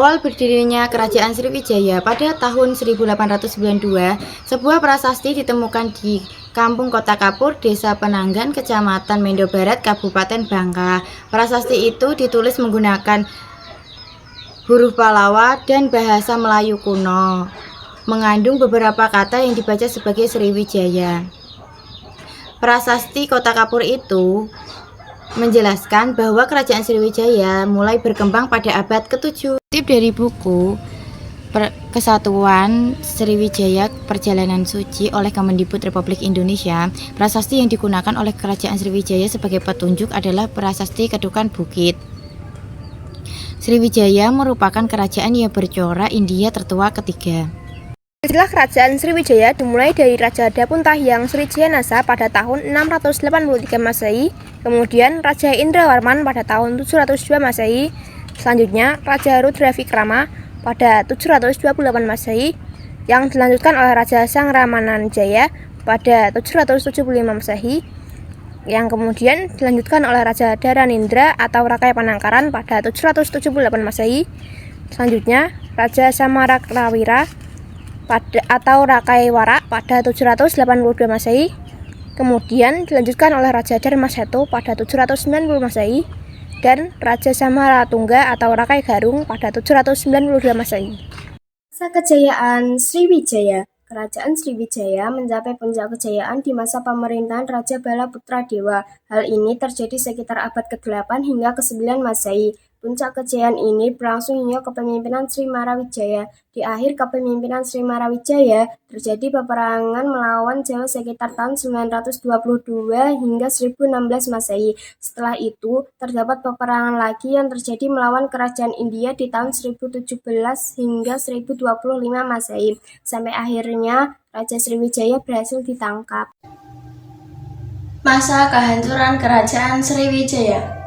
Awal berdirinya Kerajaan Sriwijaya pada tahun 1892, sebuah prasasti ditemukan di Kampung Kota Kapur, Desa Penanggan, Kecamatan Mendo Barat, Kabupaten Bangka. Prasasti itu ditulis menggunakan huruf Pallawa dan bahasa Melayu kuno, mengandung beberapa kata yang dibaca sebagai Sriwijaya. Prasasti Kota Kapur itu menjelaskan bahwa Kerajaan Sriwijaya mulai berkembang pada abad ke-7. Tip dari buku Kesatuan Sriwijaya Perjalanan Suci oleh Kemendikbud Republik Indonesia, prasasti yang digunakan oleh Kerajaan Sriwijaya sebagai petunjuk adalah Prasasti Kedukan Bukit. Sriwijaya merupakan kerajaan yang bercorak India tertua ketiga. Istilah Kerajaan Sriwijaya dimulai dari Raja Dapuntahyang Srijayanasa pada tahun 683 Masehi, kemudian Raja Indrawarman pada tahun 702 Masehi, selanjutnya Raja Rudravikrama pada 728 Masehi, yang dilanjutkan oleh Raja Sangramananjaya pada 775 Masehi, yang kemudian dilanjutkan oleh Raja Dharanindra atau Rakai Panangkaran pada 778 Masehi, selanjutnya Raja Samarakrawira atau Rakai Warak pada 782 Masehi, kemudian dilanjutkan oleh Raja Dharmasatu pada 790 Masehi, dan Raja Samaratungga atau Rakai Garung pada 792 Masehi. Masa kejayaan Sriwijaya. Kerajaan Sriwijaya mencapai puncak kejayaan di masa pemerintahan Raja Balaputra Dewa. Hal ini terjadi sekitar abad ke-8 hingga ke-9 Masehi. Puncak kejayaan ini berlangsung hingga kepemimpinan Sri Marawijaya. Di akhir kepemimpinan Sri Marawijaya, terjadi peperangan melawan Jawa sekitar tahun 922 hingga 1016 Masehi. Setelah itu, terdapat peperangan lagi yang terjadi melawan Kerajaan India di tahun 1017 hingga 1025 Masehi. Sampai akhirnya, Raja Sriwijaya berhasil ditangkap. Masa kehancuran Kerajaan Sriwijaya.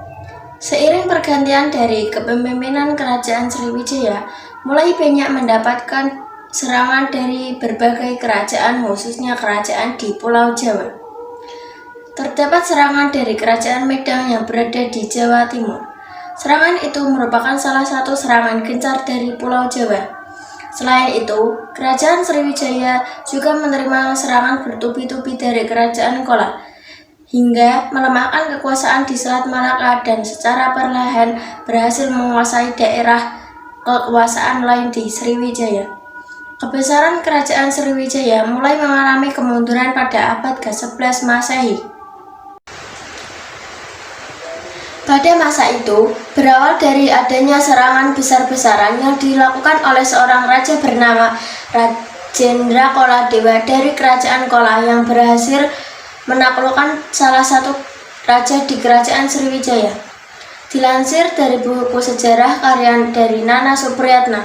Seiring pergantian dari kepemimpinan Kerajaan Sriwijaya, mulai banyak mendapatkan serangan dari berbagai kerajaan, khususnya kerajaan di Pulau Jawa. Terdapat serangan dari Kerajaan Medang yang berada di Jawa Timur. Serangan itu merupakan salah satu serangan gencar dari Pulau Jawa. Selain itu, Kerajaan Sriwijaya juga menerima serangan bertubi-tubi dari Kerajaan Chola, hingga melemahkan kekuasaan di Selat Malaka dan secara perlahan berhasil menguasai daerah kekuasaan lain di Sriwijaya. Kebesaran Kerajaan Sriwijaya mulai mengalami kemunduran pada abad ke-11 Masehi. Pada masa itu, berawal dari adanya serangan besar-besaran yang dilakukan oleh seorang raja bernama Rajendra Chola Dewa dari Kerajaan Chola yang berhasil menaklukkan salah satu raja di Kerajaan Sriwijaya. Dilansir dari buku sejarah karya dari Nana Supriyatna,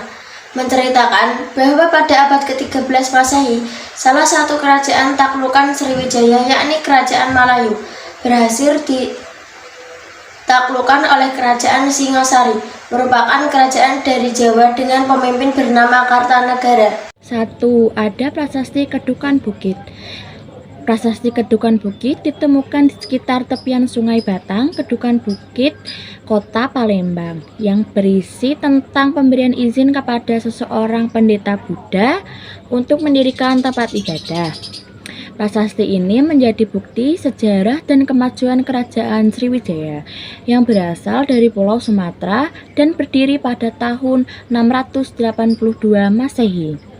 menceritakan bahwa pada abad ke-13 Masehi, salah satu kerajaan taklukan Sriwijaya, yakni Kerajaan Malayu, berhasil ditaklukkan oleh Kerajaan Singasari, merupakan kerajaan dari Jawa dengan pemimpin bernama Kartanegara. 1. Ada Prasasti Kedukan Bukit. Prasasti Kedukan Bukit ditemukan di sekitar tepian Sungai Batang, Kedukan Bukit, Kota Palembang, yang berisi tentang pemberian izin kepada seseorang pendeta Buddha untuk mendirikan tempat ibadah. Prasasti ini menjadi bukti sejarah dan kemajuan Kerajaan Sriwijaya yang berasal dari Pulau Sumatera dan berdiri pada tahun 682 Masehi.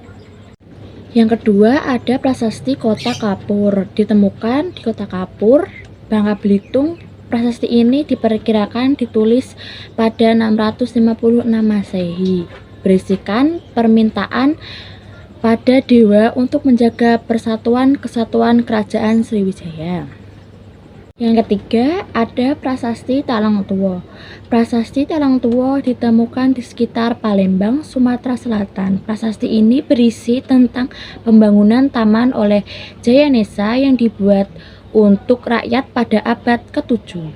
Yang kedua, ada Prasasti Kota Kapur. Ditemukan di Kota Kapur, Bangka Belitung. Prasasti ini diperkirakan ditulis pada 656 Masehi. Berisikan permintaan pada dewa untuk menjaga persatuan-kesatuan Kerajaan Sriwijaya. Yang ketiga, ada Prasasti Talang Tuwo. Prasasti Talang Tuwo ditemukan di sekitar Palembang, Sumatera Selatan. Prasasti ini berisi tentang pembangunan taman oleh Jayanesa yang dibuat untuk rakyat pada abad ke-7.